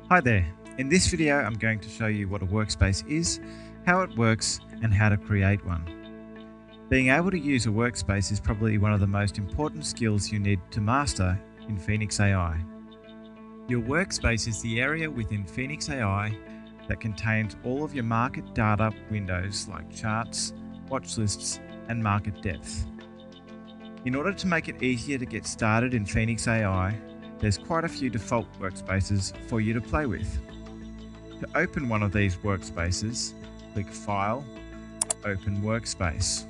Hi there. In this video, I'm going to show you what a workspace is, how it works, and how to create one. Being able to use a workspace is probably one of the most important skills you need to master in PhoenixAI. Your workspace is the area within PhoenixAI that contains all of your market data windows like charts, watch lists, and market depth. In order to make it easier to get started in PhoenixAI, there's quite a few default workspaces for you to play with. To open one of these workspaces, click File, Open Workspace.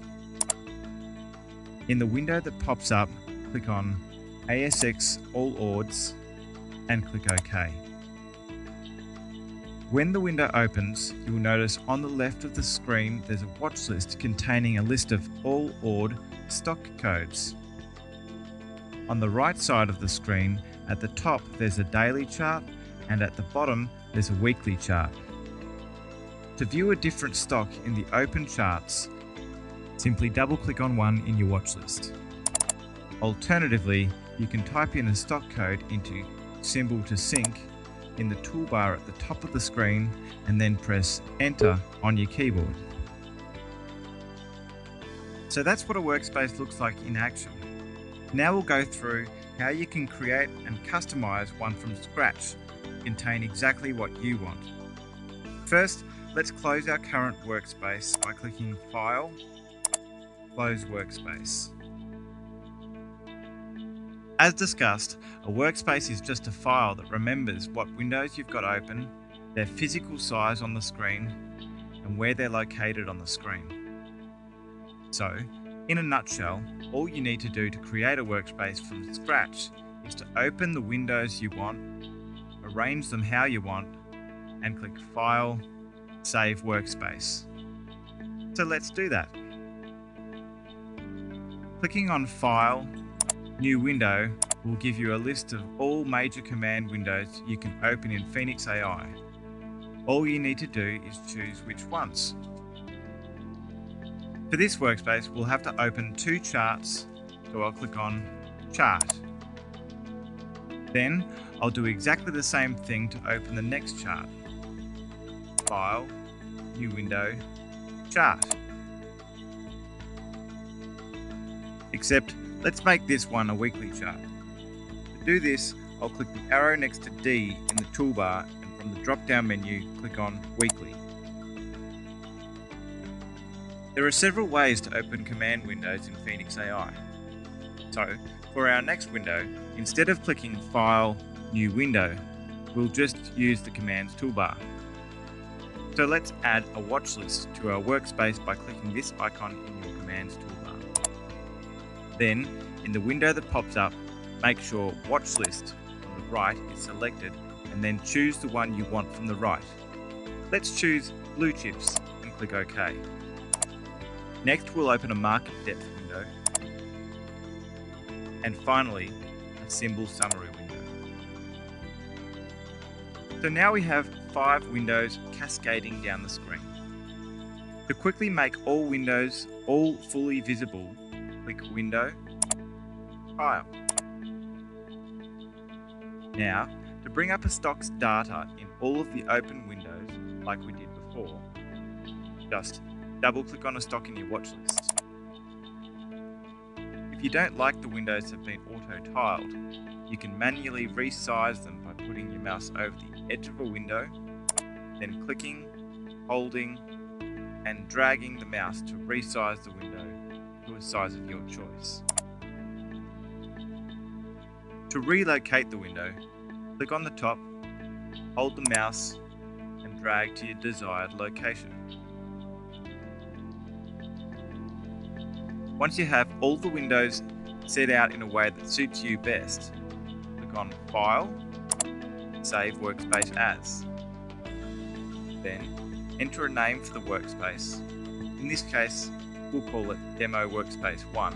In the window that pops up, click on ASX All Ords and click OK. When the window opens, you will notice on the left of the screen there's a watch list containing a list of all ORD stock codes. On the right side of the screen, at the top there's a daily chart and at the bottom there's a weekly chart. To view a different stock in the open charts, simply double click on one in your watch list. Alternatively, you can type in a stock code into Symbol to Sync in the toolbar at the top of the screen and then press Enter on your keyboard. So that's what a workspace looks like in action. Now we'll go through how you can create and customize one from scratch to contain exactly what you want. First, let's close our current workspace by clicking File, Close Workspace. As discussed, a workspace is just a file that remembers what windows you've got open, their physical size on the screen, and where they're located on the screen. So, in a nutshell, all you need to do to create a workspace from scratch is to open the windows you want, arrange them how you want, and click File, Save Workspace. So let's do that. Clicking on File, New Window will give you a list of all major command windows you can open in PhoenixAI. All you need to do is choose which ones. For this workspace, we'll have to open two charts, so I'll click on Chart. Then I'll do exactly the same thing to open the next chart. File, New Window, Chart. Except, let's make this one a weekly chart. To do this, I'll click the arrow next to D in the toolbar and from the drop-down menu, click on Weekly. There are several ways to open command windows in PhoenixAI. So, for our next window, instead of clicking File, New Window, we'll just use the Commands toolbar. So let's add a watch list to our workspace by clicking this icon in your Commands toolbar. Then, in the window that pops up, make sure Watch List on the right is selected and then choose the one you want from the right. Let's choose Blue Chips and click OK. Next, we'll open a market depth window, and finally, a symbol summary window. So now we have 5 windows cascading down the screen. To quickly make all windows all fully visible, click Window, File. Now, to bring up a stock's data in all of the open windows, like we did before, just double-click on a stock in your watch list. If you don't like the windows have been auto-tiled, you can manually resize them by putting your mouse over the edge of a window, then clicking, holding, and dragging the mouse to resize the window to a size of your choice. To relocate the window, click on the top, hold the mouse, and drag to your desired location. Once you have all the windows set out in a way that suits you best, click on File, Save Workspace As. Then, enter a name for the workspace. In this case, we'll call it Demo Workspace 1,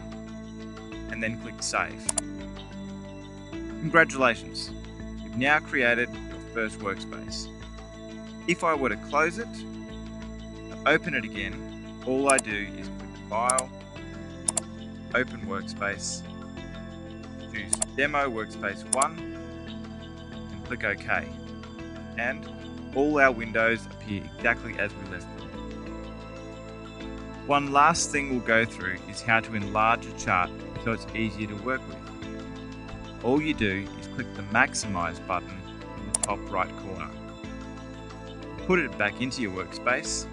and then click Save. Congratulations, you've now created your first workspace. If I were to close it, to open it again, all I do is click File, Open Workspace, choose Demo Workspace 1 and click OK. and all our windows appear exactly as we left them. One last thing we'll go through is how to enlarge a chart so it's easier to work with. All you do is click the Maximize button in the top right corner. Put it back into your workspace,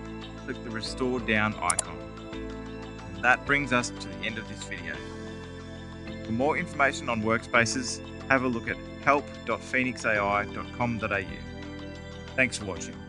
click the Restore Down icon. And that brings us to the end of this video. For more information on Workspaces, have a look at help.phoenixai.com.au. Thanks for watching.